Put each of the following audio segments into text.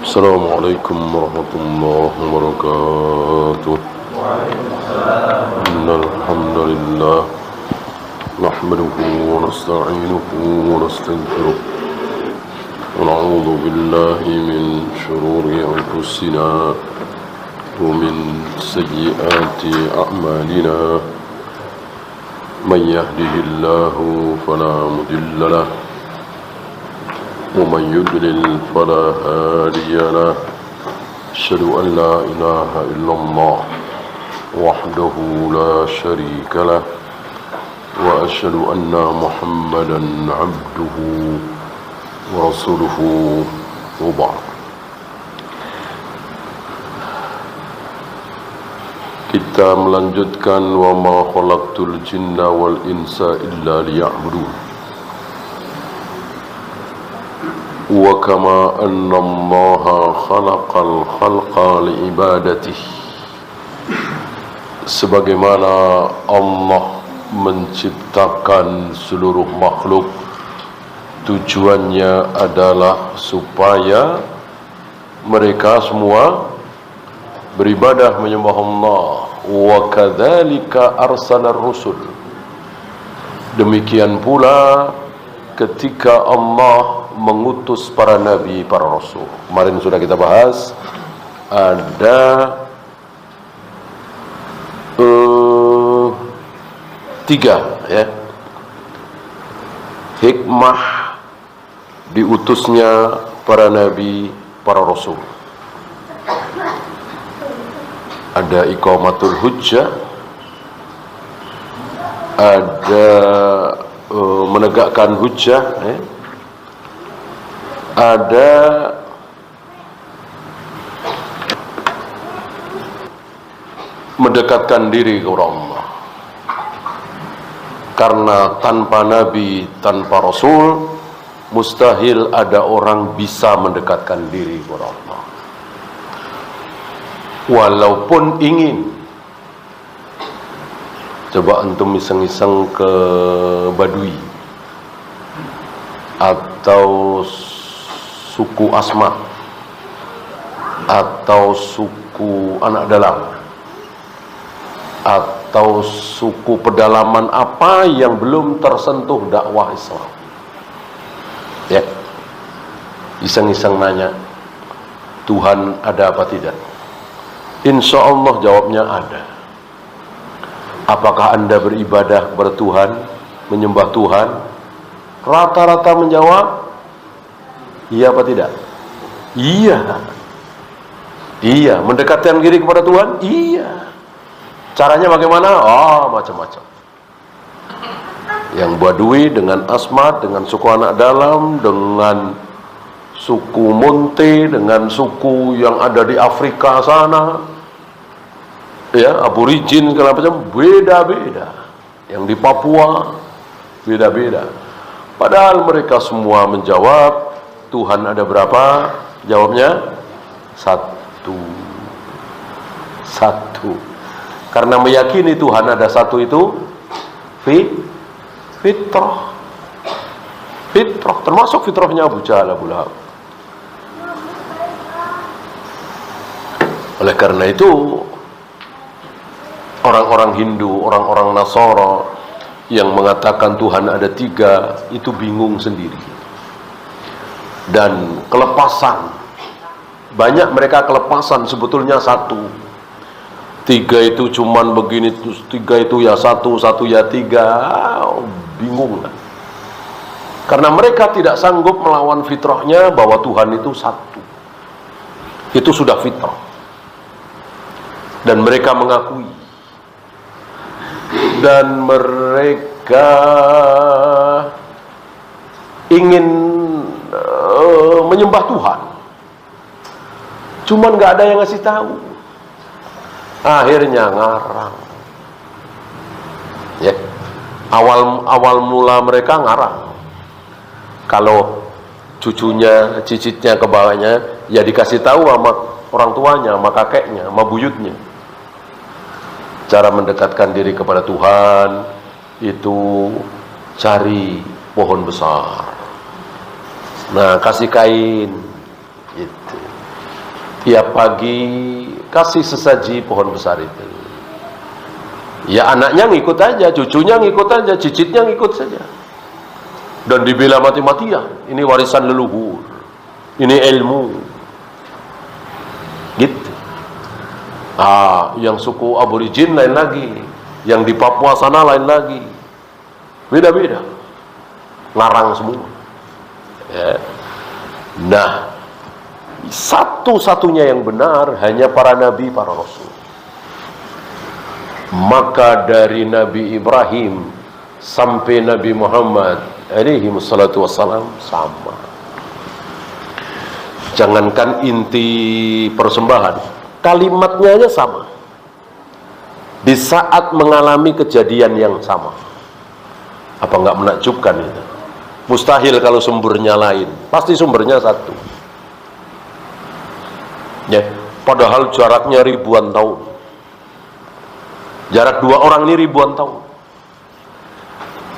Assalamualaikum warahmatullahi wabarakatuh. Innal hamdalillah nahmaduhu wa nasta'inuhu wa nastaghfiruh wa na'udzu billahi min shururi anfusina wa min sayyiati a'malina. Man yahdihillahu fala mudilla lahu ومن يضلل فلا هادي له أشهد أن لا إله إلا الله وحده لا شريك له وأشهد أن محمدا عبده ورسوله وبعد. Kita melanjutkan wa ma khalaqtul jinna wal insa illa liya'budun. Wa kama anna Allaha khalaqal khalqa liibadatihi, sebagaimana Allah menciptakan seluruh makhluk tujuannya adalah supaya mereka semua beribadah menyembah Allah. Wa kadzalika arsalar rusul, demikian pula ketika Allah mengutus para nabi, para rasul. Kemarin sudah kita bahas ada tiga hikmah diutusnya para nabi, para rasul. Ada iqamatul hujjah, ada menegakkan hujjah, ada mendekatkan diri kepada Allah. Karena tanpa nabi, tanpa rasul, mustahil ada orang bisa mendekatkan diri kepada Allah. Walaupun ingin. Coba antum iseng-iseng ke Badui atau suku Asmat atau suku anak dalam atau suku pedalaman apa yang belum tersentuh dakwah Islam, ya, iseng-iseng nanya, Tuhan ada apa tidak? Insya Allah jawabnya ada. Apakah Anda beribadah kepada Tuhan, menyembah Tuhan? Rata-rata menjawab iya apa tidak? Iya. Iya. Mendekatkan diri kepada Tuhan? Iya. Caranya bagaimana? Macam-macam. Yang Badui dengan Asmat, dengan suku anak dalam, dengan suku Munte, dengan suku yang ada di Afrika sana, ya, aborigin segala macam, beda-beda. Yang di Papua beda-beda. Padahal mereka semua menjawab Tuhan ada berapa? Jawabnya satu. Karena meyakini Tuhan ada satu itu fitrah. Fitrah, termasuk fitrahnya Abu Jahal, Abu Lahab. Oleh karena itu orang-orang Hindu, orang-orang Nasara yang mengatakan Tuhan ada tiga, itu bingung sendiri. Dan kelepasan, banyak mereka kelepasan sebetulnya satu. Tiga itu cuman begini, tiga itu ya satu, satu ya tiga, bingung. Karena mereka tidak sanggup melawan fitrahnya bahwa Tuhan itu satu. Itu sudah fitrah. Dan mereka mengakui. Dan mereka ingin menyembah Tuhan, cuman nggak ada yang ngasih tahu. Akhirnya ngarang. Ya, awal mula mereka ngarang. Kalau cucunya, cicitnya ke bawahnya, ya dikasih tahu sama orang tuanya, sama kakeknya, sama buyutnya. Cara mendekatkan diri kepada Tuhan itu cari pohon besar. Nah, kasih kain gitu. Tiap pagi kasih sesaji pohon besar itu. Ya anaknya ngikut aja, cucunya ngikut aja, cicitnya ngikut saja. Dan dibela mati-matian. Ini warisan leluhur. Ini ilmu. Gitu. Yang suku aborigin lain lagi. Yang di Papua sana lain lagi. Beda-beda. Ngarang semua. Ya. Nah, satu-satunya yang benar hanya para nabi, para rasul. Maka dari Nabi Ibrahim sampai Nabi Muhammad alaihi wassalatu wassalam sama. Jangankan inti persembahan, kalimatnya aja sama. Di saat mengalami kejadian yang sama. Apa enggak menakjubkan itu? Mustahil kalau sumbernya lain. Pasti sumbernya satu. Ya, padahal jaraknya ribuan tahun. Jarak dua orang ini ribuan tahun.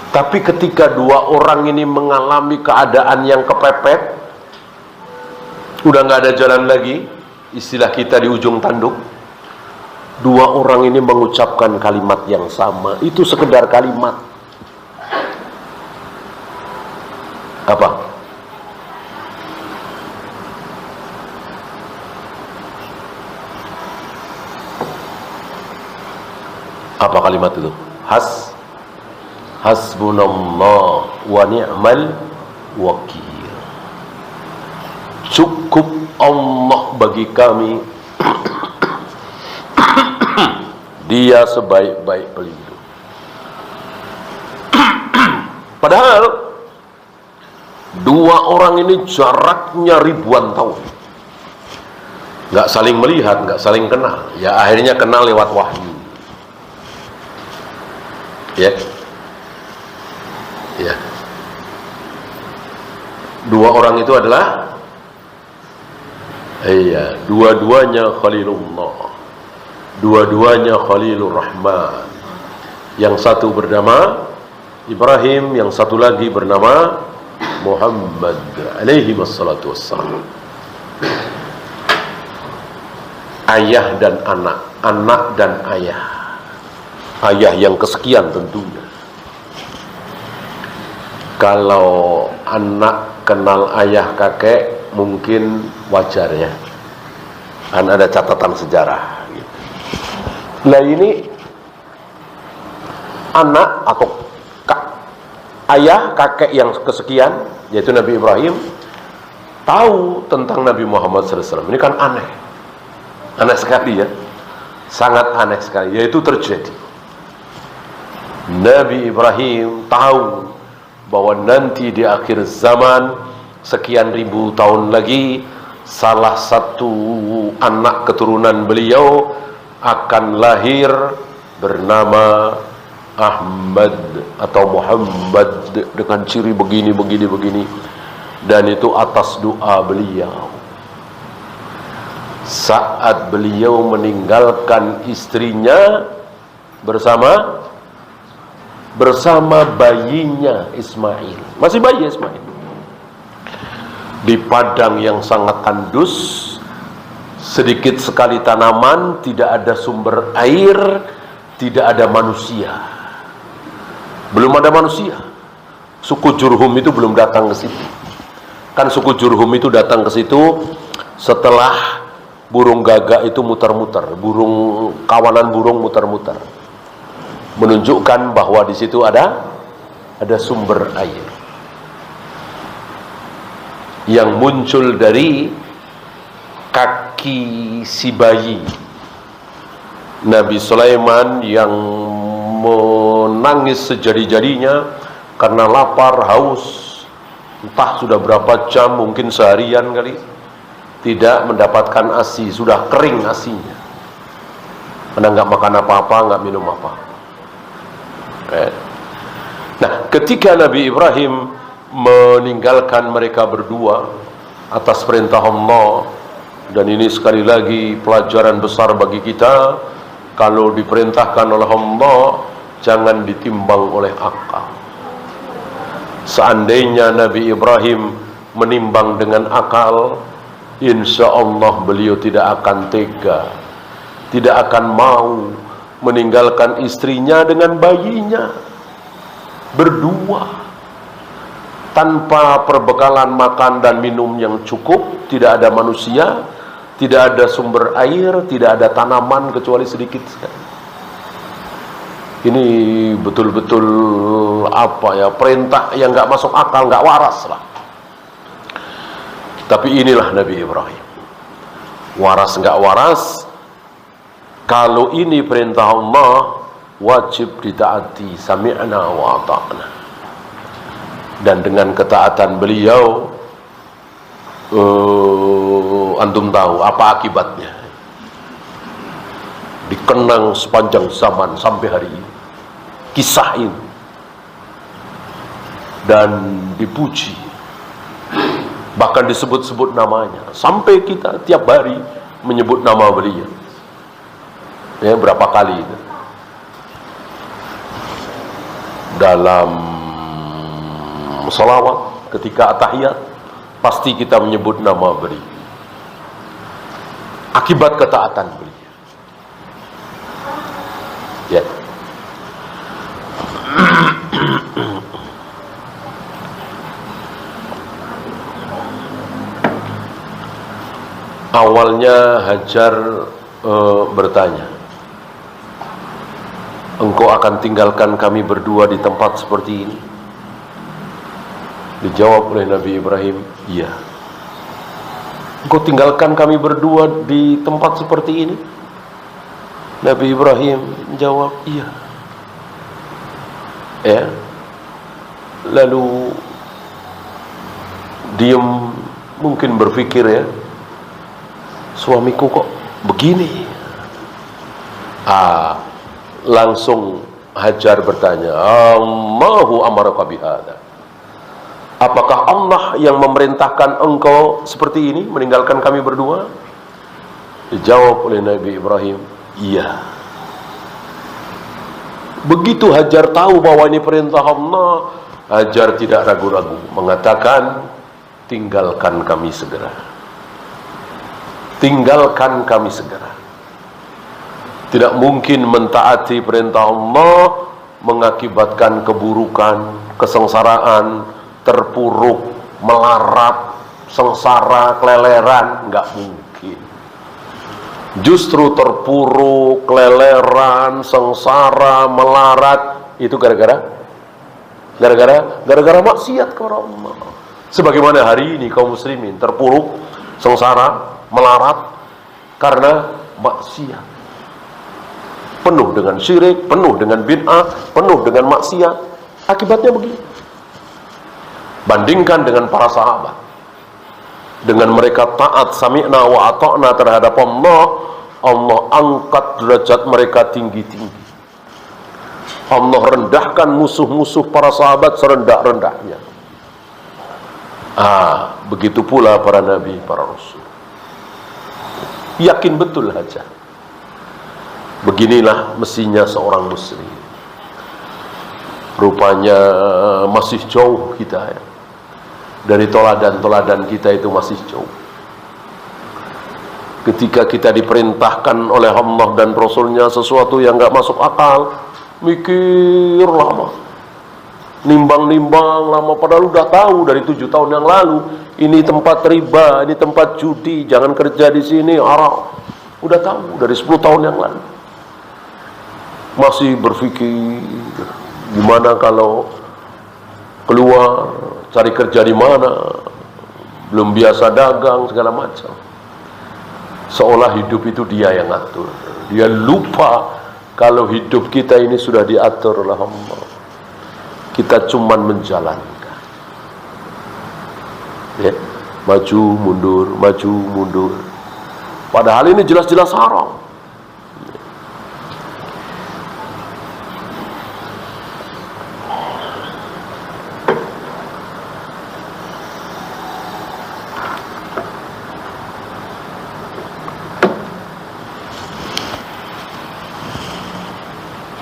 Tapi ketika dua orang ini mengalami keadaan yang kepepet, udah nggak ada jalan lagi, istilah kita di ujung tanduk, dua orang ini mengucapkan kalimat yang sama. Itu sekedar kalimat. Apa? Apa kalimat itu? Hasbunallah wa ni'mal wakil. Cukup Allah bagi kami. Dia sebaik-baik pelindung. Padahal dua orang ini jaraknya ribuan tahun. Nggak saling melihat, nggak saling kenal. Ya akhirnya kenal lewat wahyu. Ya. Dua orang itu adalah dua-duanya Khalilullah. Dua-duanya Khalilur Rahman. Yang satu bernama Ibrahim, yang satu lagi bernama Muhammad alaihi wassalatu wassalam. Ayah dan anak, anak dan ayah. Ayah yang kesekian tentunya. Kalau anak kenal ayah kakek mungkin wajar ya. Kan ada catatan sejarah gitu. Nah ini anak atau ayah kakek yang kesekian, yaitu Nabi Ibrahim, tahu tentang Nabi Muhammad SAW. Ini kan aneh. Aneh sekali ya. Sangat aneh sekali. Yaitu terjadi. Nabi Ibrahim tahu bahwa nanti di akhir zaman sekian ribu tahun lagi salah satu anak keturunan beliau akan lahir bernama Ahmad atau Muhammad dengan ciri begini dan itu atas doa beliau saat beliau meninggalkan istrinya bersama bayinya Ismail. Masih bayi Ismail. Di padang yang sangat tandus, sedikit sekali tanaman, tidak ada sumber air, tidak ada manusia. Belum ada manusia. Suku Jurhum itu belum datang ke situ. Kan suku Jurhum itu datang ke situ setelah burung gagak itu muter-muter, kawanan burung muter-muter. Menunjukkan bahwa di situ ada sumber air yang muncul dari kaki si bayi Nabi Sulaiman yang menangis sejadi-jadinya karena lapar, haus, entah sudah berapa jam, mungkin seharian kali, tidak mendapatkan ASI, sudah kering ASInya, karena nggak makan apa-apa, nggak minum apa. Nah, ketika Nabi Ibrahim meninggalkan mereka berdua atas perintah Allah, dan ini sekali lagi pelajaran besar bagi kita, kalau diperintahkan oleh Allah jangan ditimbang oleh akal. Seandainya Nabi Ibrahim menimbang dengan akal, insya Allah beliau tidak akan tega, tidak akan mau meninggalkan istrinya dengan bayinya berdua tanpa perbekalan makan dan minum yang cukup. Tidak ada manusia, tidak ada sumber air, tidak ada tanaman kecuali sedikit sekali. Ini betul-betul apa ya, perintah yang nggak masuk akal, nggak waras lah. Tapi inilah Nabi Ibrahim. Waras nggak waras, kalau ini perintah Allah wajib ditaati, sami'na wa ata'na. Dan dengan ketaatan beliau, antum tahu apa akibatnya, dikenang sepanjang zaman sampai hari ini kisah ini, dan dipuji, bahkan disebut-sebut namanya, sampai kita tiap hari menyebut nama beliau. Ya, berapa kali itu dalam salawat, ketika at-tahiyat pasti kita menyebut nama beliau, akibat ketaatan beliau. Ya. Awalnya Hajar bertanya, engkau akan tinggalkan kami berdua di tempat seperti ini? Dijawab oleh Nabi Ibrahim, iya. Engkau tinggalkan kami berdua di tempat seperti ini? Nabi Ibrahim jawab, iya. Ya. Lalu diam, mungkin berpikir ya, suamiku kok begini. Langsung Hajar bertanya, Allahu amaraka bihadza. Apakah Allah yang memerintahkan engkau seperti ini, meninggalkan kami berdua? Dijawab oleh Nabi Ibrahim, iya. Begitu Hajar tahu bahwa ini perintah Allah, Hajar tidak ragu-ragu mengatakan, tinggalkan kami segera. Tinggalkan kami segera. Tidak mungkin mentaati perintah Allah mengakibatkan keburukan, kesengsaraan, terpuruk, melarat, sengsara, keleleran. Enggak mungkin. Justru terpuruk, keleleran, sengsara, melarat, itu gara-gara maksiat kepada Allah. Sebagaimana hari ini kaum muslimin terpuruk, sengsara, melarat karena maksiat, penuh dengan syirik, penuh dengan bid'ah, penuh dengan maksiat. Akibatnya begini. Bandingkan dengan para sahabat, dengan mereka taat, sami'na wa ata'na terhadap Allah, Allah angkat derajat mereka tinggi-tinggi. Allah rendahkan musuh-musuh para sahabat serendah-rendahnya. Begitu pula para nabi, para rasul. Yakin betul aja. Beginilah mestinya seorang muslim. Rupanya masih jauh kita ya. Dari toladan-toladan kita itu masih jauh. Ketika kita diperintahkan oleh Allah dan Rasulnya sesuatu yang gak masuk akal, mikir lama, nimbang-nimbang lama, padahal udah tahu dari 7 tahun yang lalu, ini tempat riba, ini tempat judi, jangan kerja di sini, haram. Udah tahu dari 10 tahun yang lalu. Masih berpikir, gimana kalau keluar, cari kerja di mana, belum biasa dagang, segala macam. Seolah hidup itu dia yang atur. Dia lupa kalau hidup kita ini sudah diatur oleh Allah. Kita cuman menjalankan. Ya, maju mundur, maju mundur. Padahal ini jelas-jelas haram.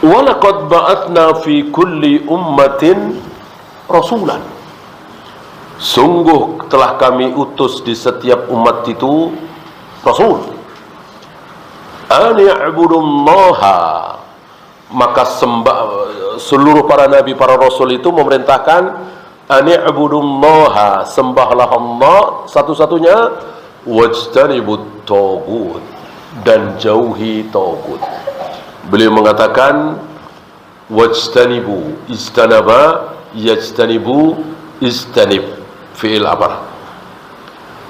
Walaqad ba'atna fi kulli ummatin rasulan. Sungguh telah kami utus di setiap umat itu Rasul. An ya'budullaha, maka seluruh para nabi, para rasul itu memerintahkan an ya'budullaha, sembahlah Allah satu-satunya, wajtanibut taghut, dan jauhi taghut. Beliau mengatakan wajtanibu, istanaba, yajtanibu, istanib. Fi'il apa?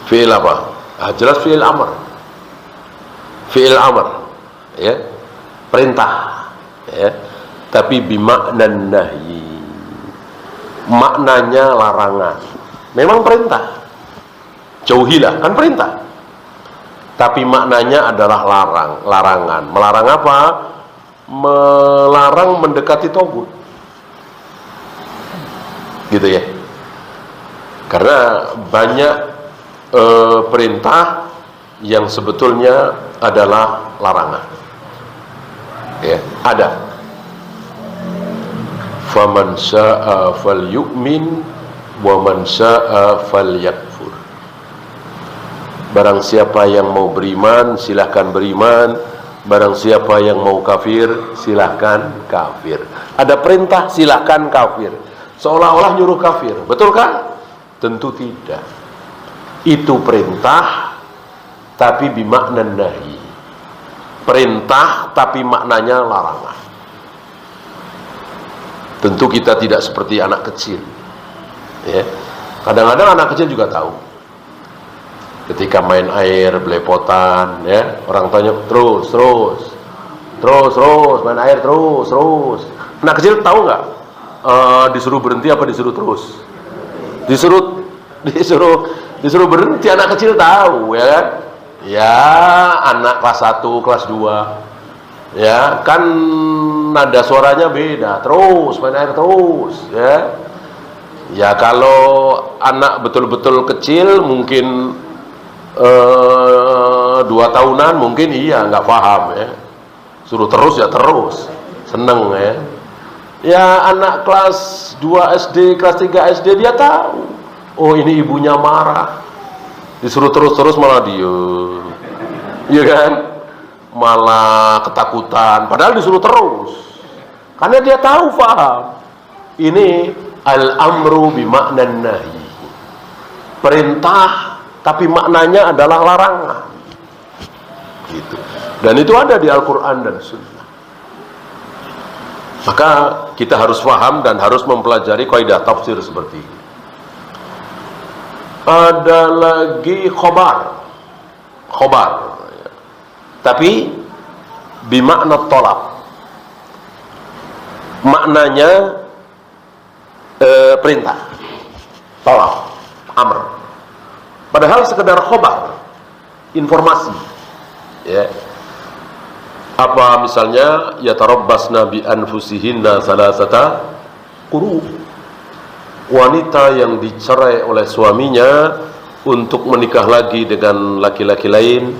Fi'il apa? Jelas fi'il amr. Fi'il amr, ya, perintah, ya, tapi bimaknan nahyi, maknanya larangan. Memang perintah, jauhilah, kan perintah, tapi maknanya adalah larangan. Melarang apa? Melarang mendekati togut, gitu ya. Karena banyak perintah yang sebetulnya adalah larangan, ya, ada. Faman syaa falyu'min wa man syaa falyakfur. Barang siapa yang mau beriman, silahkan beriman. Barang siapa yang mau kafir, silahkan kafir. Ada perintah silahkan kafir, seolah-olah nyuruh kafir. Betul kan? Tentu tidak. Itu perintah tapi bimaknan nahi. Perintah tapi maknanya larangan. Tentu kita tidak seperti anak kecil, ya. Kadang-kadang anak kecil juga tahu. Ketika main air belepotan, ya, orang tanya terus main air terus. Anak kecil tahu nggak? Disuruh berhenti apa disuruh terus? Disuruh berhenti. Anak kecil tahu, ya kan? Ya, anak kelas 1, kelas 2, ya kan, nada suaranya beda. Terus main air terus, ya. Ya kalau anak betul-betul kecil mungkin 2 tahunan mungkin iya nggak paham, ya. Suruh terus ya terus, seneng, ya. Ya anak kelas 2 SD, kelas 3 SD dia tahu. Oh ini ibunya marah, disuruh terus malah diem, iya kan? Malah ketakutan, padahal disuruh terus, karena dia tahu, paham. Ini al-amru bimaknan nahi, perintah tapi maknanya adalah larangan, gitu. Dan itu ada di Al-Quran dan Sunnah. Maka kita harus paham dan harus mempelajari kaidah tafsir seperti ini. Ada lagi khobar, tapi bimakna tolak, maknanya perintah, tolak, amr. Padahal sekedar khobar, informasi, ya. Apa misalnya yatarabbasna bi anfusihinna salasata quru. Wanita yang dicerai oleh suaminya untuk menikah lagi dengan laki-laki lain,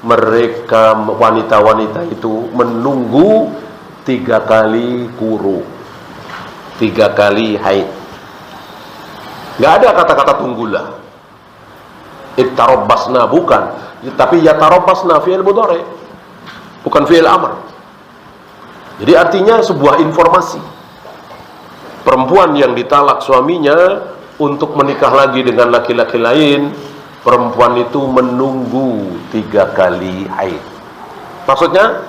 mereka wanita-wanita itu menunggu 3 kali quru, 3 kali haid. Nggak ada kata-kata tunggulah. Ittarabbasna bukan, tapi yatarabbasna fi'il mudhari, bukan fi'il amr. Jadi artinya sebuah informasi. Perempuan yang ditalak suaminya untuk menikah lagi dengan laki-laki lain, perempuan itu menunggu 3 kali haid. Maksudnya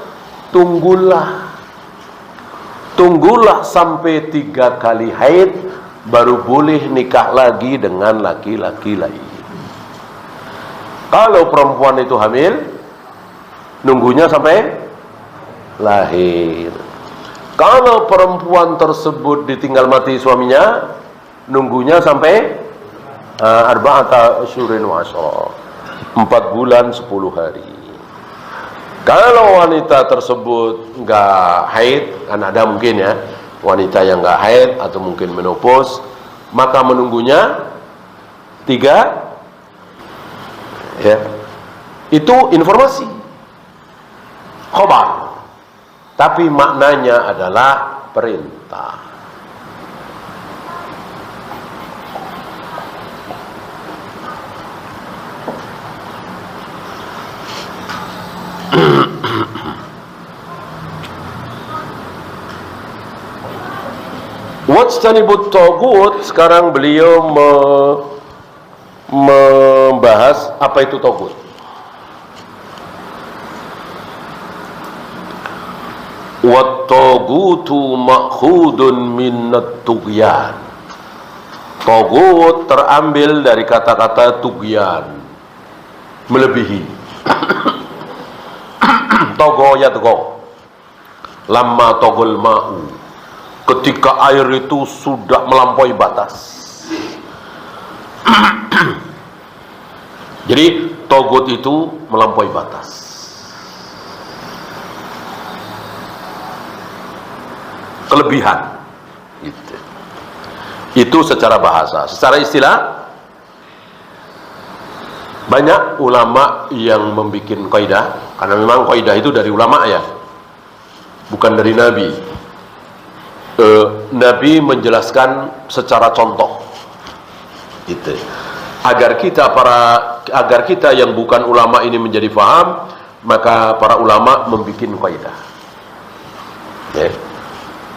tunggulah sampai 3 kali haid, baru boleh nikah lagi dengan laki-laki lain. Kalau perempuan itu hamil, nunggunya sampai lahir. Kalau perempuan tersebut ditinggal mati suaminya, nunggunya sampai arba'ata asyhurin wa asyra, 4 bulan 10 hari. Kalau wanita tersebut nggak haid, kan ada mungkin ya wanita yang nggak haid atau mungkin menopause, maka menunggunya 3, ya. Itu informasi, khobar, tapi maknanya adalah perintah. Wajtanibut togut, sekarang beliau membahas apa itu togut. Wat-togutu ma'khudun minnat tughyan. Togut terambil dari kata-kata tughyan, melebihi. Togo yatgo, lamma togol ma'u, ketika air itu sudah melampaui batas. Jadi togut itu melampaui batas. Kelebihan. Gitu. Itu secara bahasa. Secara istilah, banyak ulama yang membuat kaidah, karena memang kaidah itu dari ulama ya, bukan dari Nabi. Nabi menjelaskan secara contoh, gitu. Agar kita yang bukan ulama ini menjadi faham, maka para ulama membuat kaidah. Ya.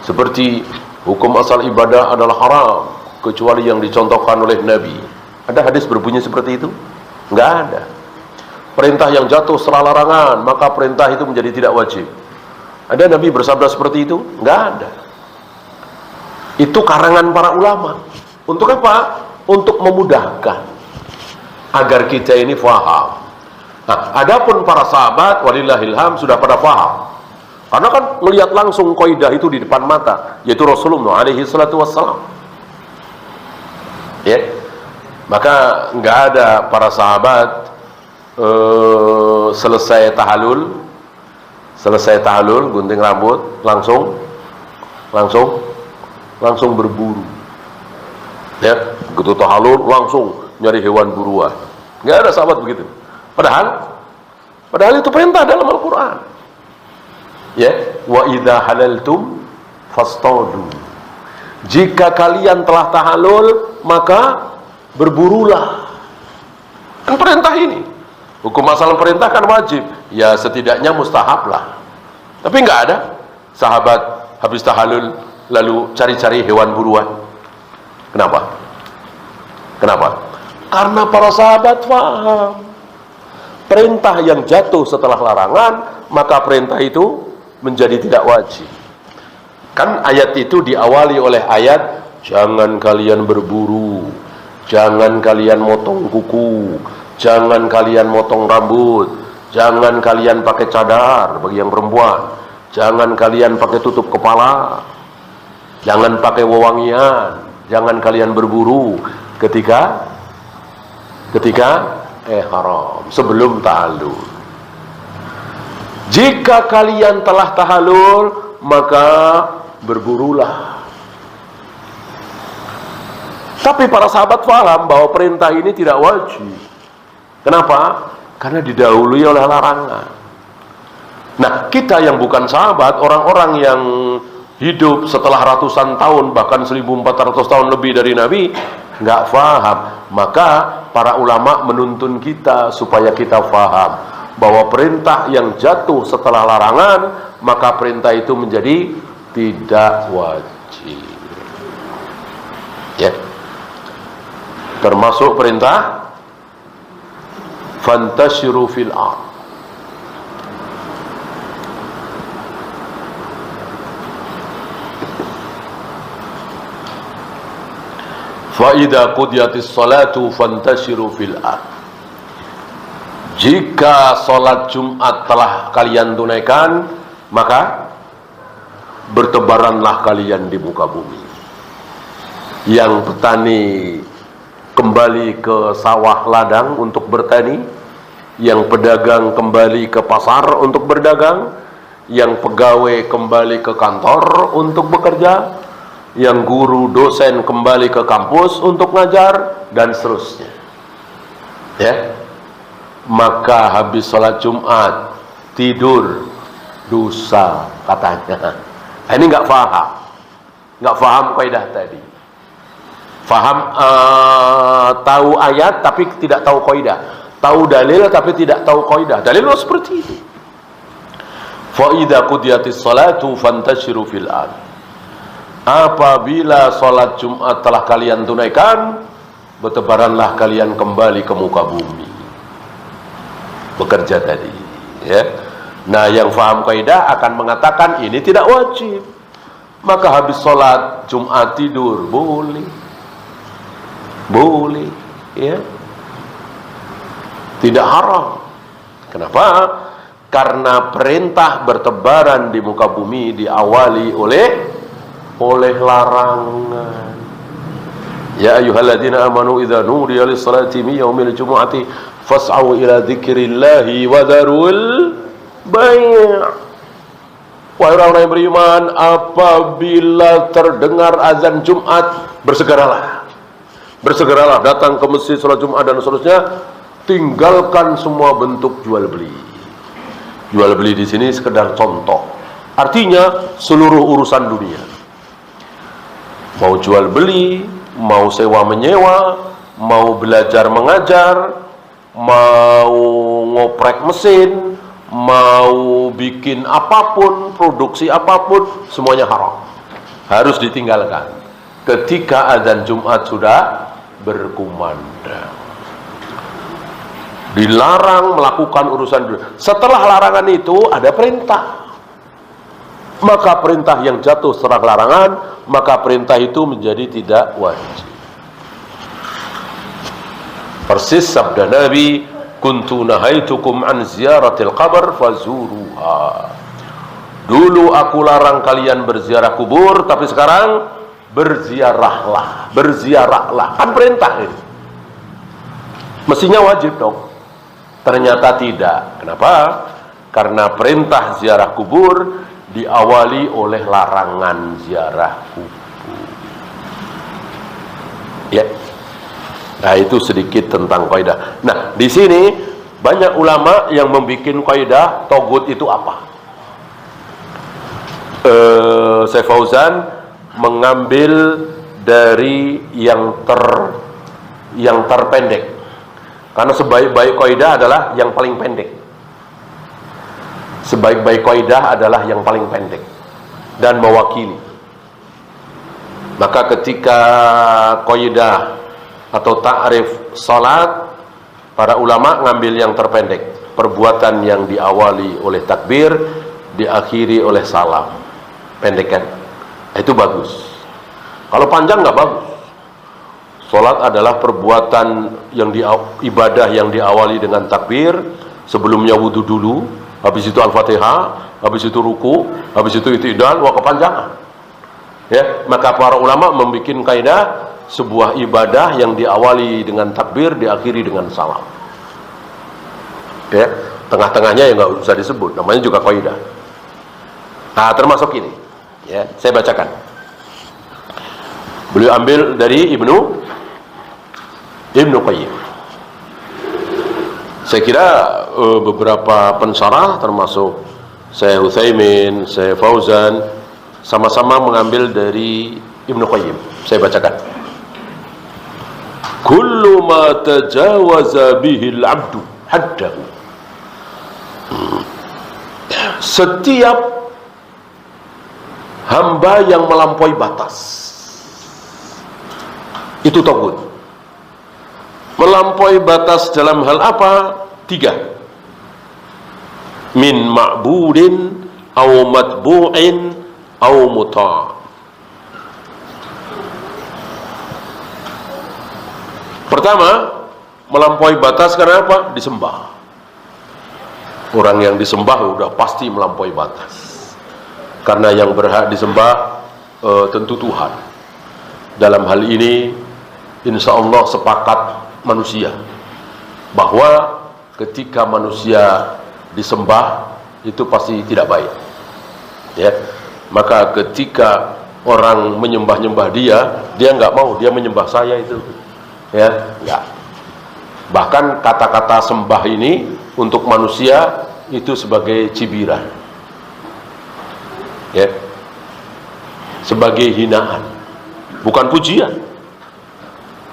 Seperti hukum asal ibadah adalah haram kecuali yang dicontohkan oleh Nabi. Ada hadis berbunyi seperti itu? Enggak ada. Perintah yang jatuh setelah larangan, maka perintah itu menjadi tidak wajib. Ada Nabi bersabda seperti itu? Enggak ada. Itu karangan para ulama. Untuk apa? Untuk memudahkan agar kita ini faham. Nah, adapun para sahabat walillahilham sudah pada faham. Karena kan melihat langsung kaidah itu di depan mata, yaitu Rasulullah alaihi salatu wassalam. Ya. Maka enggak ada para sahabat selesai tahallul gunting rambut langsung berburu. Ya, begitu tahallul langsung nyari hewan buruan. Enggak ada sahabat begitu. Padahal itu perintah dalam Al-Qur'an. Ya, wa idza halaltum fastadu. Jika kalian telah tahallul, maka berburulah. Kan perintah ini. Hukum asal perintah kan wajib. Ya setidaknya mustahab lah. Tapi enggak ada sahabat habis tahallul lalu cari-cari hewan buruan. Kenapa? Karena para sahabat paham. Perintah yang jatuh setelah larangan, maka perintah itu menjadi tidak wajib. Kan ayat itu diawali oleh ayat jangan kalian berburu, jangan kalian motong kuku, jangan kalian motong rambut, jangan kalian pakai cadar bagi yang perempuan, jangan kalian pakai tutup kepala, jangan pakai wewangian, jangan kalian berburu ketika haram, sebelum tahallul. Jika kalian telah tahallul, maka berburulah. Tapi para sahabat paham bahwa perintah ini tidak wajib. Kenapa? Karena didahului oleh larangan. Nah, kita yang bukan sahabat, orang-orang yang hidup setelah ratusan tahun, bahkan 1400 tahun lebih dari Nabi, nggak paham. Maka para ulama menuntun kita supaya kita paham bahwa perintah yang jatuh setelah larangan, maka perintah itu menjadi tidak wajib. Ya. Termasuk perintah fantashiru fil ard. Fa idza qudiyatis salatu fantashiru fil ard. Jika sholat Jumat telah kalian tunaikan, maka bertebaranlah kalian di muka bumi. Yang petani kembali ke sawah ladang untuk bertani, yang pedagang kembali ke pasar untuk berdagang, yang pegawai kembali ke kantor untuk bekerja, yang guru dosen kembali ke kampus untuk ngajar, dan seterusnya. Ya. Maka habis sholat Jumat tidur dosa katanya. Ini nggak faham kaidah tadi. Faham tahu ayat tapi tidak tahu kaidah, tahu dalil tapi tidak tahu kaidah. Dalil seperti itu. Fa idza qudiyatis salatu fantashiru fil ard. apabila sholat Jumat telah kalian tunaikan, bertebaranlah kalian kembali ke muka bumi, bekerja tadi, ya. Nah, yang faham kaidah akan mengatakan ini tidak wajib, maka habis sholat Jumat tidur boleh, ya, tidak haram. Kenapa? Karena perintah bertebaran di muka bumi diawali oleh larangan. Ya ayyuhalladzina amanu idza nudiya lis-salati min yaumil jumu'ati fas'au ila dzikrillahi wa dzarul bai'. Wahai orang yang beriman, apabila terdengar azan Jumat, bersegeralah datang ke masjid salat Jumat dan seterusnya. Tinggalkan semua bentuk jual beli. Jual beli di sini sekedar contoh. Artinya seluruh urusan dunia. Mau jual beli, mau sewa menyewa, mau belajar mengajar, mau ngoprek mesin, mau bikin apapun, produksi apapun, semuanya haram. Harus ditinggalkan ketika azan Jumat sudah berkumandang. Dilarang melakukan urusan dunia. Setelah larangan itu ada perintah. Maka perintah yang jatuh setelah larangan, maka perintah itu menjadi tidak wajib. Persis sabda Nabi, kuntu nahaitukum an ziyaratil qabr fazuruha. Dulu aku larang kalian berziarah kubur, tapi sekarang berziarahlah. Kan perintah ini. Mestinya wajib dong. Ternyata tidak. Kenapa? Karena perintah ziarah kubur diawali oleh larangan ziarah kubur. Ya. Nah, itu sedikit tentang kaidah. Nah, di sini banyak ulama yang membuat kaidah togut itu apa? Syekh Fauzan mengambil dari yang terpendek. Karena sebaik-baik kaidah adalah yang paling pendek. Sebaik-baik kaidah adalah yang paling pendek dan mewakili. Maka ketika kaidah atau ta'rif salat, para ulama ngambil yang terpendek. Perbuatan yang diawali oleh takbir, diakhiri oleh salam. Pendek kan? Itu bagus. Kalau panjang nggak bagus. Salat adalah perbuatan yang ibadah yang diawali dengan takbir, sebelumnya wudu dulu, habis itu Al-Fatihah, habis itu ruku, habis itu i'tidal, wa kepanjangan. Ya, maka para ulama membuat kaidah sebuah ibadah yang diawali dengan takbir, diakhiri dengan salam. Ya, tengah-tengahnya yang nggak usah disebut, namanya juga kaidah. Nah, termasuk ini. Ya, saya bacakan. Beliau ambil dari Ibnu Qayyim. Saya kira beberapa pensyarah termasuk Syekh Utsaimin, Syekh Fauzan sama-sama mengambil dari Ibnu Qayyim. Saya bacakan. Kullu ma tajawaza bihi al-'abdu haddahu. Setiap hamba yang melampaui batas itu tagut. Melampaui batas dalam hal apa? 3. Min ma'budin au matbu'in au muta'. Pertama, melampaui batas karena apa? Disembah. Orang yang disembah udah pasti melampaui batas. Karena yang berhak disembah tentu Tuhan. Dalam hal ini insya Allah sepakat manusia bahwa ketika manusia disembah itu pasti tidak baik. Ya, maka ketika orang menyembah-nyembah dia nggak mau, dia menyembah saya itu. Ya, enggak. Bahkan kata-kata sembah ini untuk manusia itu sebagai cibiran. Ya. Sebagai hinaan, bukan pujian.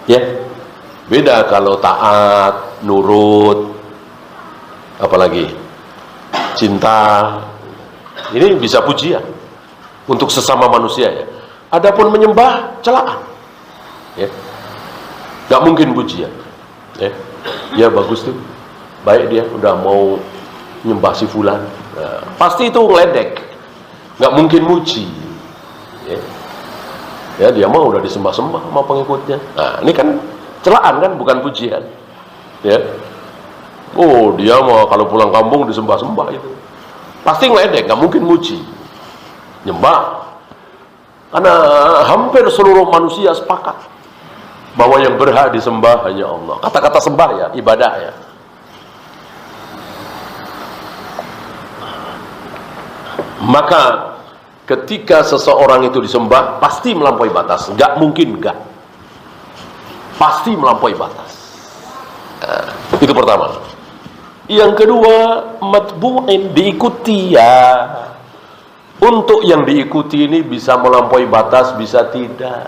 Ya. Beda kalau taat, nurut, apalagi cinta. Ini bisa pujian untuk sesama manusia ya. Adapun menyembah celaan, ya, nggak mungkin pujian. Ya bagus tuh, baik dia udah mau nyembah si fulan, nah, pasti itu ngeledek, nggak mungkin muji. Ya dia mau udah disembah-sembah sama pengikutnya. Nah ini kan celaan kan, bukan pujian. Ya, oh dia mau kalau pulang kampung disembah-sembah itu, pasti ngeledek, nggak mungkin muji, nyembah. Karena hampir seluruh manusia sepakat bahwa yang berhak disembah hanya Allah. Kata-kata sembah ya, ibadah ya. Maka ketika seseorang itu disembah, pasti melampaui batas. Nggak mungkin nggak. Pasti melampaui batas. Nah, itu pertama. Yang kedua, matbu'in, diikuti ya. Untuk yang diikuti ini bisa melampaui batas, bisa tidak.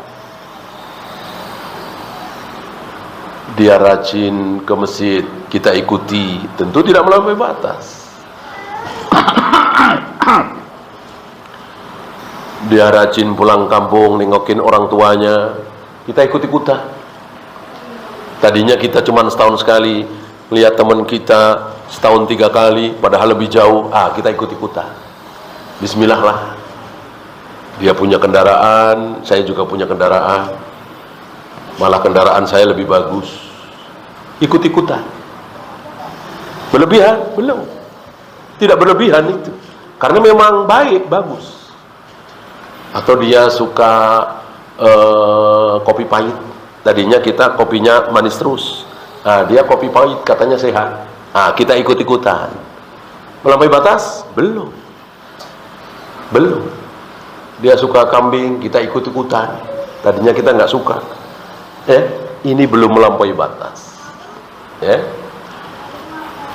Dia rajin ke masjid, kita ikuti, tentu tidak melampaui batas. Dia rajin pulang kampung, nengokin orang tuanya, kita ikut-ikutan. Tadinya kita cuma setahun sekali, lihat teman kita setahun 3 kali, padahal lebih jauh, kita ikut-ikutan. Bismillah lah. Dia punya kendaraan, saya juga punya kendaraan. Malah kendaraan saya lebih bagus. Ikut-ikutan. Berlebihan? Belum. Tidak berlebihan itu. Karena memang baik, bagus. Atau dia suka kopi pahit. Tadinya kita kopinya manis terus. Nah, dia kopi pahit, katanya sehat. Nah, kita ikut-ikutan. Melampaui batas? Belum. Belum. Dia suka kambing, kita ikut-ikutan. Tadinya kita nggak suka. Ini belum melampaui batas.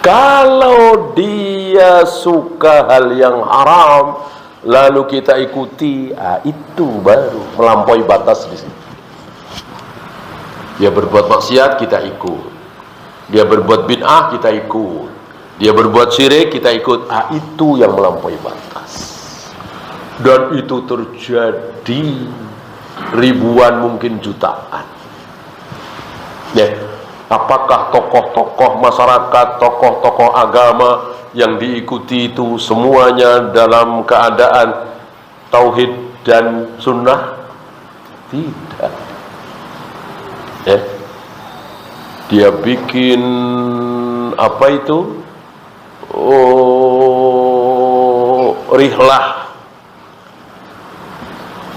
Kalau dia suka hal yang haram, lalu kita ikuti, itu baru melampaui batas di sini. Dia berbuat maksiat, kita ikut. Dia berbuat bid'ah, kita ikut. Dia berbuat syirik, kita ikut. Itu yang melampaui batas. Dan itu terjadi ribuan, mungkin jutaan. Apakah tokoh-tokoh masyarakat, tokoh-tokoh agama yang diikuti itu semuanya dalam keadaan tauhid dan sunnah? Tidak. Dia bikin apa itu?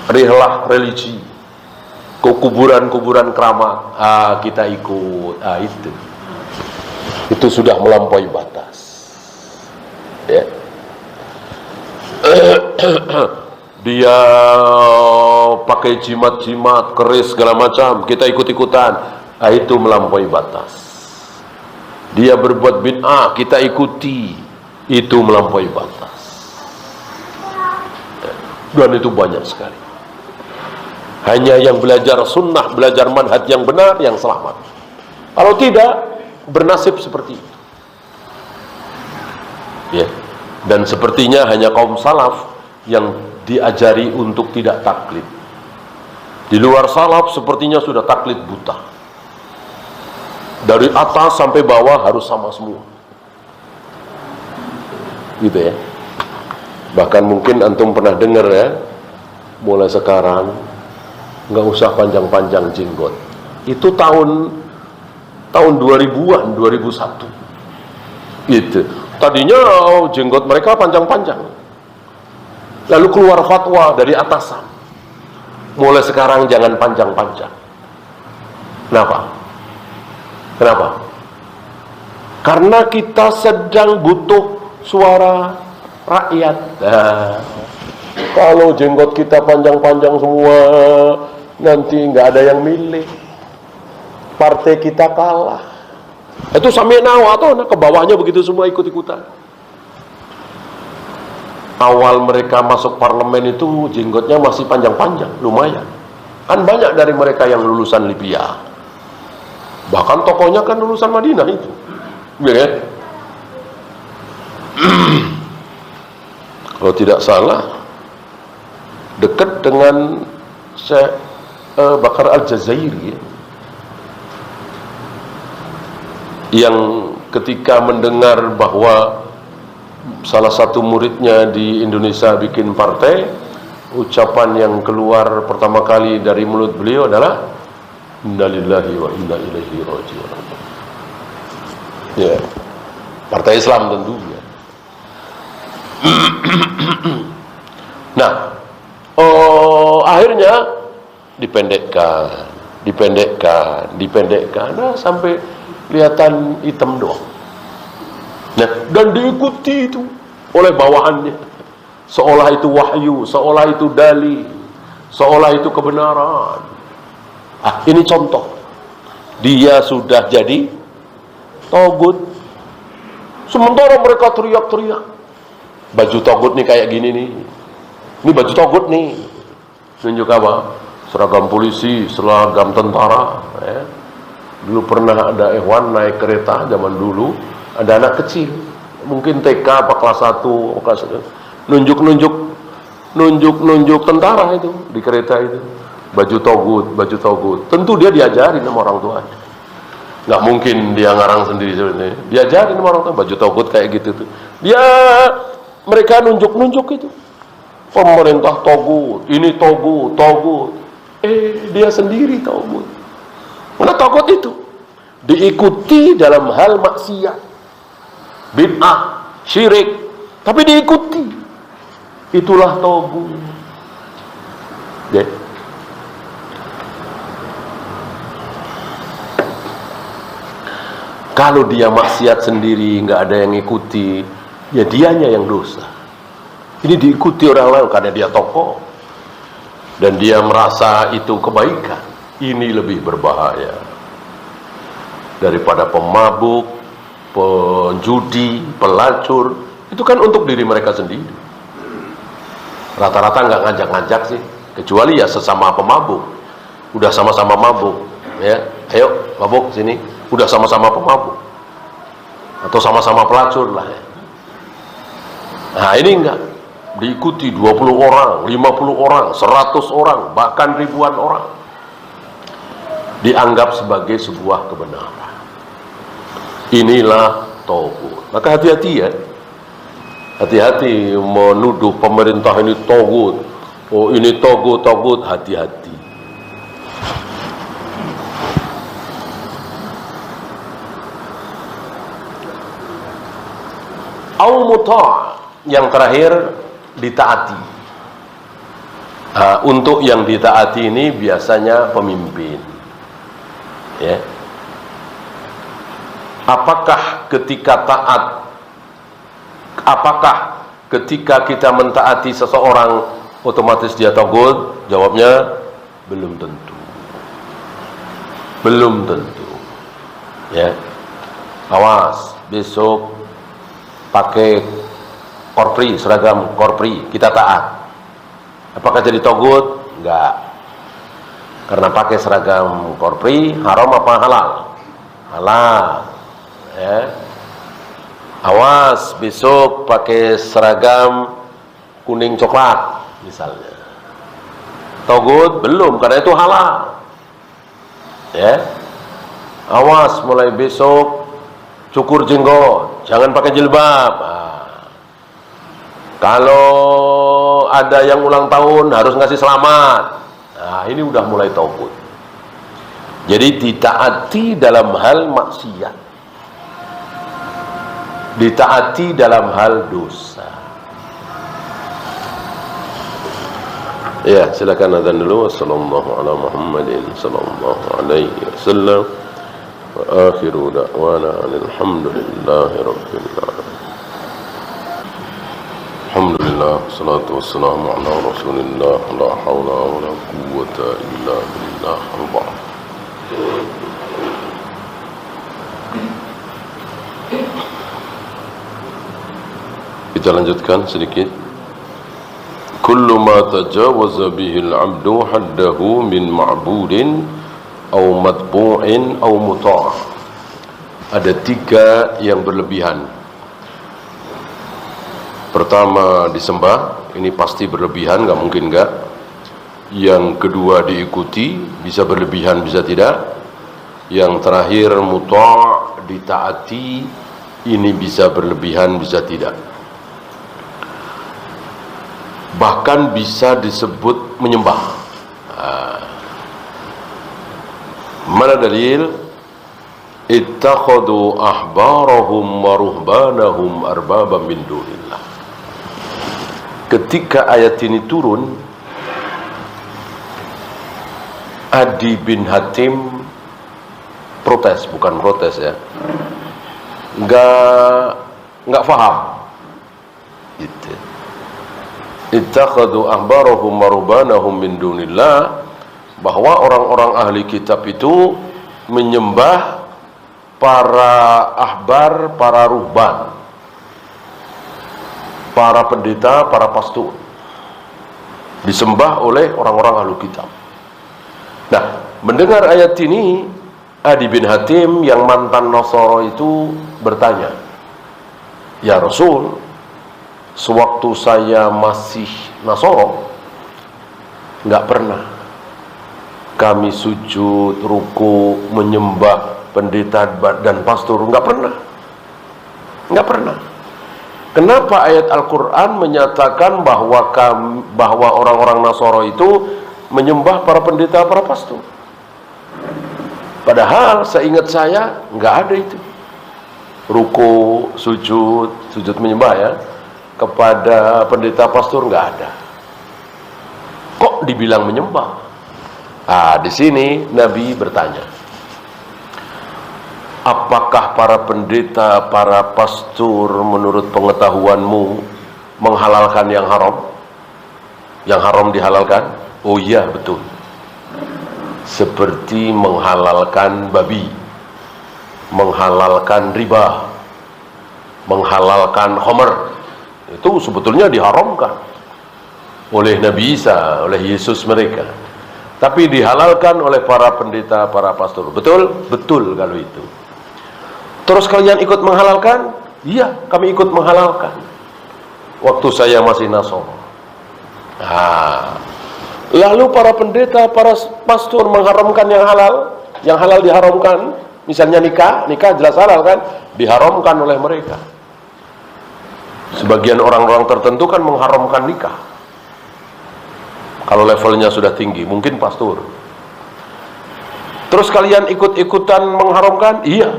Rihlah religi, ke kuburan-kuburan keramat, kita ikut. Itu sudah melampaui batas. Dia pakai jimat-jimat, keris segala macam, kita ikut-ikutan. Itu melampaui batas. Dia berbuat bid'ah, kita ikuti. Itu melampaui batas. Dan itu banyak sekali. Hanya yang belajar sunnah, belajar manhaj yang benar, yang selamat. Kalau tidak, bernasib seperti itu. Dan sepertinya hanya kaum salaf yang diajari untuk tidak taklid. Di luar salaf sepertinya sudah taklid buta. Dari atas sampai bawah harus sama semua. Gitu ya. Bahkan mungkin antum pernah dengar ya, mulai sekarang nggak usah panjang-panjang jenggot. Itu tahun 2000-an, 2001. Gitu. Tadinya jenggot mereka panjang-panjang. Lalu keluar fatwa dari atasan. Mulai sekarang jangan panjang-panjang. Kenapa? Karena kita sedang butuh suara rakyat. Kalau jenggot kita panjang-panjang semua, nanti nggak ada yang milih. Partai kita kalah. Itu sami'na wa ata'na, ke bawahnya begitu semua ikut-ikutan. Awal mereka masuk parlemen itu jenggotnya masih panjang-panjang, lumayan. Kan banyak dari mereka yang lulusan Libya. Bahkan tokohnya kan lulusan Madinah itu. Ya, kalau tidak salah, dekat dengan Syekh Bakar Al-Jazairi, yang ketika mendengar bahwa salah satu muridnya di Indonesia bikin partai, ucapan yang keluar pertama kali dari mulut beliau adalah innalillahi wa inna ilaihi raji'un. Ya, partai Islam tentunya. Nah, akhirnya dipendekkan, nah, sampai kelihatan hitam doang. Nah, dan diikuti itu oleh bawahannya, seolah itu wahyu, seolah itu dalil, seolah itu kebenaran. Ini contoh, dia sudah jadi togut, sementara mereka teriak-teriak. Baju togut nih kayak gini nih, ini baju togut nih, tunjuk apa? Seragam polisi, seragam tentara. Ya. Dulu pernah ada Ikhwan naik kereta zaman dulu, ada anak kecil, mungkin TK apa kelas 1, kelas 1, nunjuk tentara itu di kereta itu, baju togut. Tentu dia diajarin sama orang tuanya. Nggak mungkin dia ngarang sendiri sebenarnya. Diajarin sama orang tua, baju togut kayak gitu tuh. Mereka nunjuk itu. Pemerintah togut, ini togut. Dia sendiri togut. Karena togut itu diikuti dalam hal maksiat, bid'ah, syirik, tapi diikuti. Itulah togut. Ya. Kalau dia maksiat sendiri, nggak ada yang ngikuti, ya dianya yang dosa. Ini diikuti orang lain karena dia tokoh dan dia merasa itu kebaikan. Ini lebih berbahaya daripada pemabuk, penjudi, pelacur. Itu kan untuk diri mereka sendiri. Rata-rata nggak ngajak-ngajak sih, kecuali ya sesama pemabuk. Udah sama-sama mabuk, ya, ayo mabuk sini. Udah sama-sama pemabuk atau sama-sama pelacur lah ya. Nah ini enggak, diikuti 20 orang, 50 orang, 100 orang, bahkan ribuan orang, dianggap sebagai sebuah kebenaran. Inilah togut. Maka hati-hati ya, hati-hati menuduh pemerintah ini togut. Oh ini togut, hati-hati. Al-muta', yang terakhir ditaati. Untuk yang ditaati ini biasanya pemimpin. Ya. Apakah ketika kita mentaati seseorang otomatis dia togut? Jawabnya belum tentu. Belum tentu. Ya. Awas, besok pakai korpri, seragam korpri, kita taat. Apakah jadi togut? Enggak. Karena pakai seragam korpri haram apa halal? Halal. Ya. Awas, besok pakai seragam kuning coklat misalnya. Togut? Belum, karena itu halal. Ya. Awas, mulai besok cukur jenggot, jangan pakai jilbab. Kalau ada yang ulang tahun harus ngasih selamat. Nah, ini udah mulai togut. Jadi ditaati dalam hal maksiat, ditaati dalam hal dosa. Ya, silakan azan dulu. Wassallallahu ala Muhammadin sallallahu alaihi wasallam. Wa akhiru da'wana alhamdulillahi rabbil alamin. Alhamdulillah, salatu wassalamu ala rasulillah, la hawla wa la quwwata illa billah al-ba'd. Kita lanjutkan sedikit. Kullu ma tajawaza bihi al-'abdu haddahu min ma'budin aw matbu'in aw muta'. Ada 3 yang berlebihan. Pertama, disembah, ini pasti berlebihan, nggak mungkin nggak. Yang kedua diikuti, bisa berlebihan bisa tidak. Yang terakhir muta', ditaati, ini bisa berlebihan bisa tidak. Bahkan bisa disebut menyembah. Mana dalil? Ittakhadhu ahbarahum wa ruhbanahum arbaban min dunillah. Ketika ayat ini turun, Adi bin Hatim protes, bukan protes ya, nggak faham. Gitu. Ittakhadhu ahbarahum wa ruhbanahum min dunillah, bahwa orang-orang ahli kitab itu menyembah para ahbar, para ruhban, para pendeta, para pastor, disembah oleh orang-orang ahli kitab. Nah, mendengar ayat ini, Adi bin Hatim yang mantan Nasara itu bertanya, "Ya Rasul, sewaktu saya masih Nasara, nggak pernah kami sujud, ruku, menyembah pendeta dan pastor, nggak pernah. Kenapa ayat Al-Quran menyatakan bahwa orang-orang Nasara itu menyembah para pendeta, para pastor? Padahal seingat saya nggak ada itu. Ruku, sujud menyembah ya kepada pendeta, pastor, nggak ada. Kok dibilang menyembah? Di sini Nabi bertanya, apakah para pendeta, para pastor menurut pengetahuanmu menghalalkan yang haram? Yang haram dihalalkan? Oh iya, betul. Seperti menghalalkan babi, menghalalkan riba, menghalalkan khamr. Itu sebetulnya diharamkan oleh Nabi Isa, oleh Yesus mereka. Tapi dihalalkan oleh para pendeta, para pastor. Betul? Betul kalau itu. Terus kalian ikut menghalalkan? Iya, kami ikut menghalalkan. Waktu saya masih Nasara. Lalu para pendeta, para pastor mengharamkan yang halal diharamkan. Misalnya nikah jelas halal kan? Diharamkan oleh mereka. Sebagian orang-orang tertentu kan mengharamkan nikah. Kalau levelnya sudah tinggi, mungkin pastor. Terus kalian ikut-ikutan mengharamkan? Iya.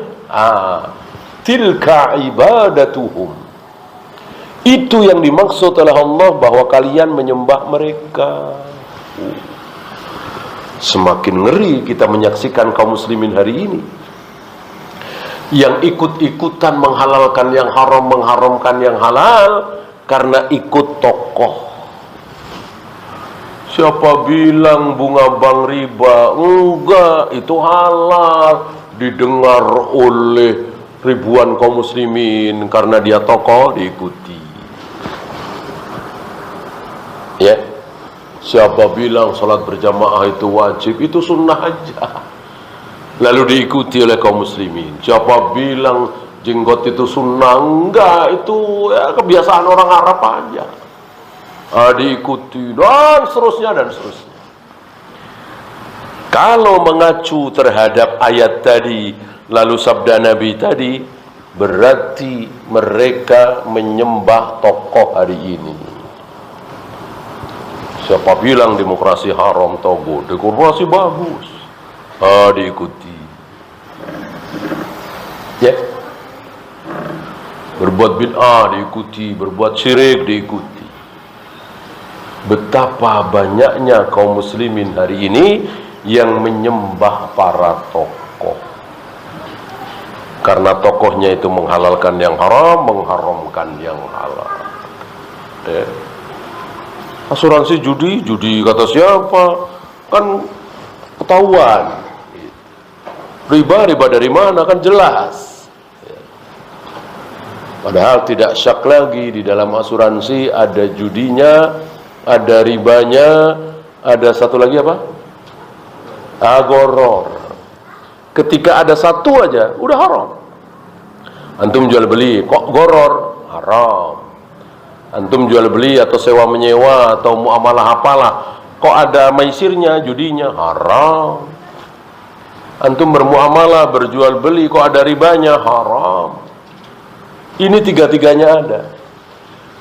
Tilka ibadatuhum. Itu yang dimaksud oleh Allah bahwa kalian menyembah mereka. Semakin ngeri kita menyaksikan kaum muslimin hari ini yang ikut-ikutan menghalalkan yang haram, mengharamkan yang halal karena ikut tokoh. Siapa bilang bunga bank riba? Enggak, itu halal. Didengar oleh ribuan kaum muslimin karena dia tokoh, diikuti. Ya. Siapa bilang salat berjamaah itu wajib? Itu sunnah aja. Lalu diikuti oleh kaum muslimin. Siapa bilang jenggot itu sunnah? Enggak, itu ya kebiasaan orang Arab aja. Diikuti dan seterusnya. Kalau mengacu terhadap ayat tadi, lalu sabda Nabi tadi, berarti mereka menyembah tokoh hari ini. Siapa bilang demokrasi haram, togut? Demokrasi bagus. Diikuti. Ya. Berbuat bid'ah diikuti, berbuat syirik diikuti. Betapa banyaknya kaum muslimin hari ini yang menyembah para tokoh. Karena tokohnya itu menghalalkan yang haram, mengharamkan yang halal. Ya. Asuransi judi kata siapa? Kan ketahuan. Riba dari mana? Kan jelas. Padahal tidak syak lagi di dalam asuransi ada judinya, ada ribanya, ada satu lagi apa? Agoror. Ketika ada satu aja, udah haram. Antum jual beli, kok goror? Haram. Antum jual beli atau sewa menyewa atau muamalah apalah, Kok ada maisirnya, judinya? Haram. Antum bermuamalah, berjual beli, kok ada ribanya? Haram. Ini tiga-tiganya ada.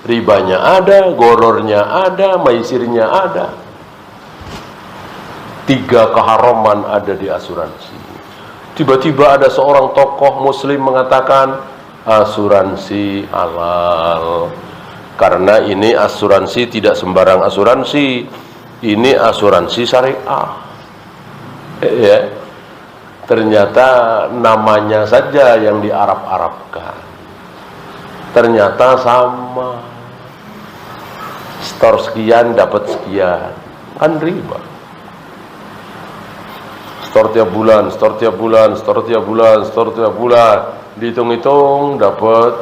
Ribanya ada, gorornya ada, maisirnya ada. Tiga keharaman ada di asuransi. Tiba-tiba ada seorang tokoh muslim mengatakan asuransi halal. Karena ini asuransi tidak sembarang asuransi. Ini asuransi syariah. Ya. Ternyata namanya saja yang diarab-arabkan. Ternyata sama. Store sekian dapat sekian. Kan riba. Store tiap bulan, store tiap bulan, store tiap bulan, store tiap bulan. Dihitung-hitung dapat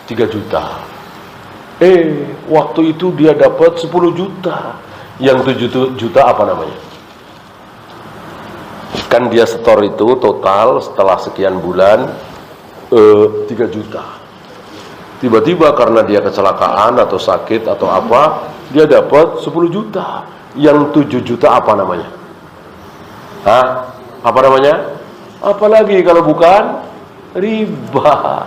3 juta. Waktu itu dia dapat 10 juta. Yang 7 juta apa namanya? Kan dia store itu total setelah sekian bulan 3 juta. Tiba-tiba karena dia kecelakaan atau sakit atau apa, dia dapat 10 juta. Yang 7 juta apa namanya? Apa namanya? Apalagi kalau bukan riba.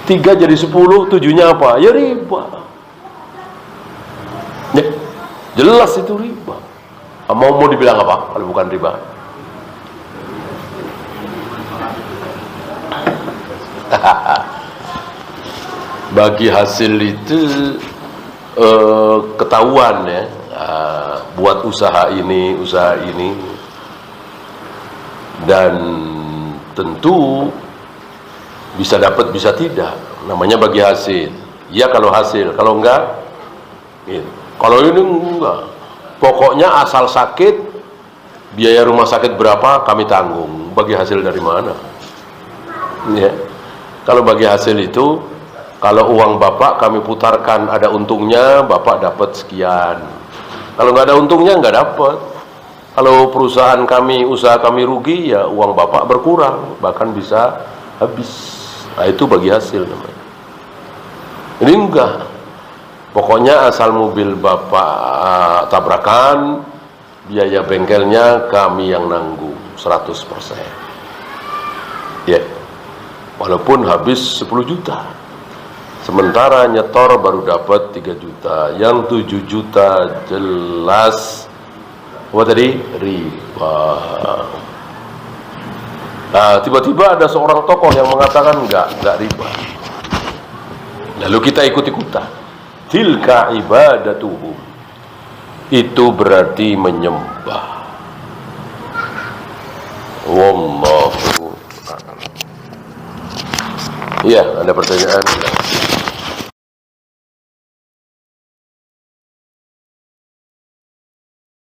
3 jadi 10, 7-nya apa? Ya riba. Ya, jelas itu riba. Mau dibilang apa kalau bukan riba? Bagi hasil itu ketahuan ya, buat usaha ini, dan tentu bisa dapat bisa tidak, namanya bagi hasil. Ya kalau hasil, kalau enggak gitu. Kalau ini enggak, pokoknya asal sakit, biaya rumah sakit berapa kami tanggung. Bagi hasil dari mana? Ya. Kalau bagi hasil itu, kalau uang bapak kami putarkan ada untungnya, bapak dapat sekian. Kalau nggak ada untungnya nggak dapat. Kalau perusahaan kami, usaha kami rugi, ya uang bapak berkurang, bahkan bisa habis. Nah, itu bagi hasil namanya. Ini enggak. Pokoknya asal mobil bapak tabrakan, biaya bengkelnya kami yang nanggung 100%. Ya. Walaupun habis 10 juta. Sementara nyetor baru dapat 3 juta. Yang 7 juta jelas apa tadi? Riba. Nah, tiba-tiba ada seorang tokoh yang mengatakan enggak riba. Lalu kita ikut-ikutan. Tilka ibadatuhum. Itu berarti menyembah. Wallahu a'lam. Iya, ada pertanyaan?